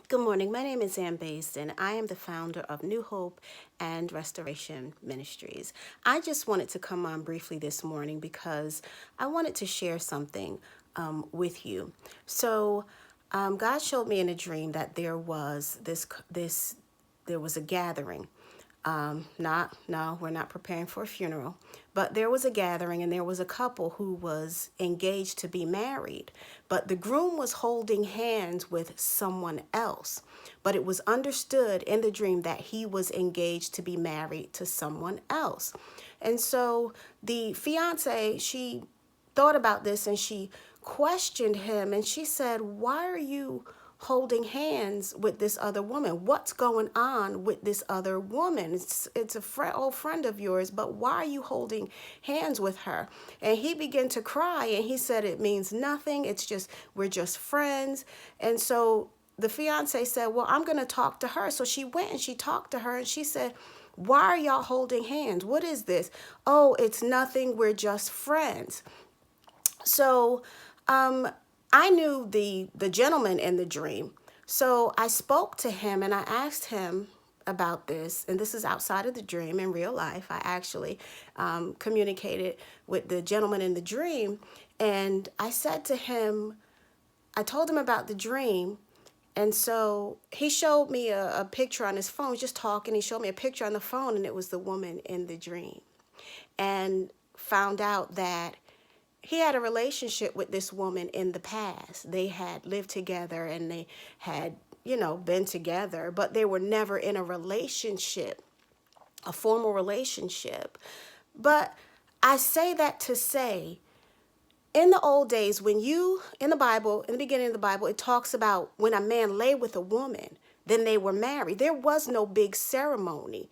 Good morning. My name is Basden. I am the founder of New Hope and Restoration Ministries. I just wanted to come on briefly this morning because I wanted to share something with you. God showed me in a dream that there was there was a gathering. Not, no, we're not preparing for a funeral, but there was a gathering and there was a couple who was engaged to be married, but the groom was holding hands with someone else. But it was understood in the dream that he was engaged to be married to someone else. And so the fiance, she thought about this and she questioned him and she said, "Why are you holding hands with this other woman? What's going on with this other woman? It's a old friend of yours, but why are you holding hands with her?" And he began to cry and he said, "It means nothing. It's just, we're just friends." And so the fiance said, "Well, I'm going to talk to her." So she went and she talked to her and she said, "Why are y'all holding hands? What is this?" "Oh, it's nothing. We're just friends." So I knew the gentleman in the dream. So I spoke to him and I asked him about this. And this is outside of the dream. In real life, I actually communicated with the gentleman in the dream. And I said to him, I told him about the dream. And so he showed me a picture on his phone. He was just talking. He showed me a picture on the phone, and it was the woman in the dream. And found out that he had a relationship with this woman in the past. They had lived together and they had, been together, but they were never in a relationship, a formal relationship. But I say that to say, in the old days, in the Bible, in the beginning of the Bible, it talks about when a man lay with a woman, then they were married. There was no big ceremony.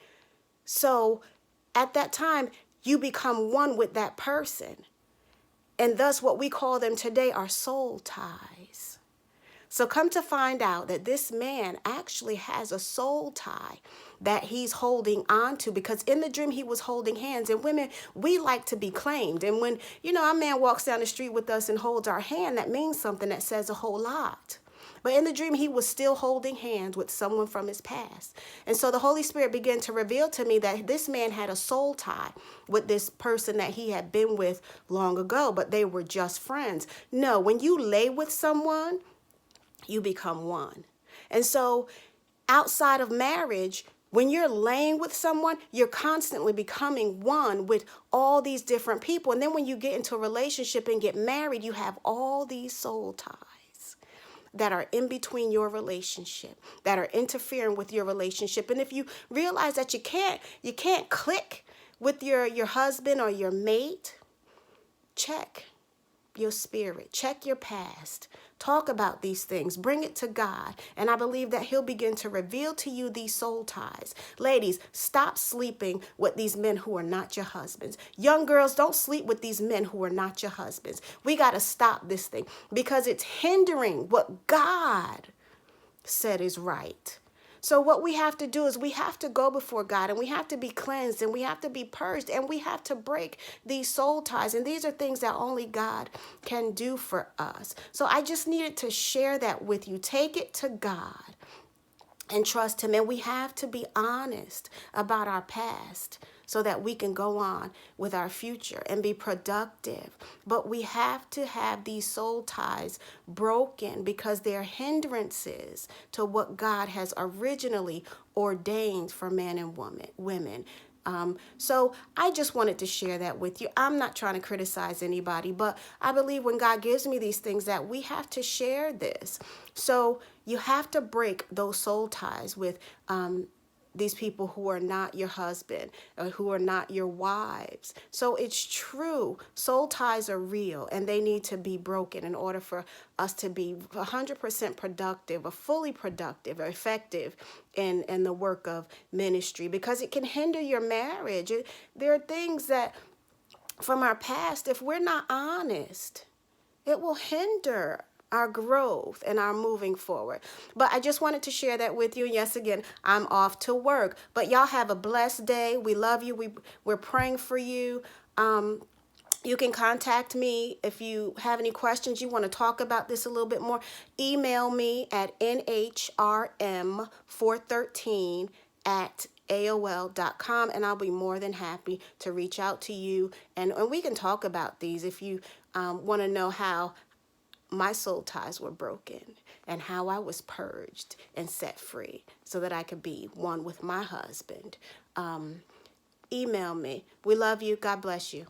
So at that time, you become one with that person. And thus what we call them today are soul ties. So come to find out that this man actually has a soul tie that he's holding on to, because in the dream he was holding hands. And women, we like to be claimed. And when, a man walks down the street with us and holds our hand, that means something, that says a whole lot. But in the dream, he was still holding hands with someone from his past. And so the Holy Spirit began to reveal to me that this man had a soul tie with this person that he had been with long ago, but they were just friends. No, when you lay with someone, you become one. And so outside of marriage, when you're laying with someone, you're constantly becoming one with all these different people. And then when you get into a relationship and get married, you have all these soul ties that are in between your relationship, that are interfering with your relationship. And if you realize that you can't click with your husband or your mate, check your spirit, check your past, talk about these things, bring it to God, and I believe that he'll begin to reveal to you these soul ties. Ladies, stop sleeping with these men who are not your husbands. Young girls, don't sleep with these men who are not your husbands. We got to stop this thing because it's hindering what God said is right. So what we have to do is we have to go before God and we have to be cleansed and we have to be purged and we have to break these soul ties. And these are things that only God can do for us. So I just needed to share that with you. Take it to God and trust him. And we have to be honest about our past so that we can go on with our future and be productive. But we have to have these soul ties broken because they're hindrances to what God has originally ordained for men and women. So I just wanted to share that with you. I'm not trying to criticize anybody, but I believe when God gives me these things that we have to share this. So you have to break those soul ties with these people who are not your husband or who are not your wives. So it's true. Soul ties are real and they need to be broken in order for us to be 100% productive or fully productive or effective in the work of ministry, because it can hinder your marriage. There are things that from our past, if we're not honest, it will hinder our growth and our moving forward. But I just wanted to share that with you. Yes, again, I'm off to work. But y'all have a blessed day. We love you. We're praying for you. You can contact me if you have any questions, you want to talk about this a little bit more. Email me at nhrm413 at AOL.com, and I'll be more than happy to reach out to you, and we can talk about these if you want to know how my soul ties were broken and how I was purged and set free so that I could be one with my husband. Email me. We love you. God bless you.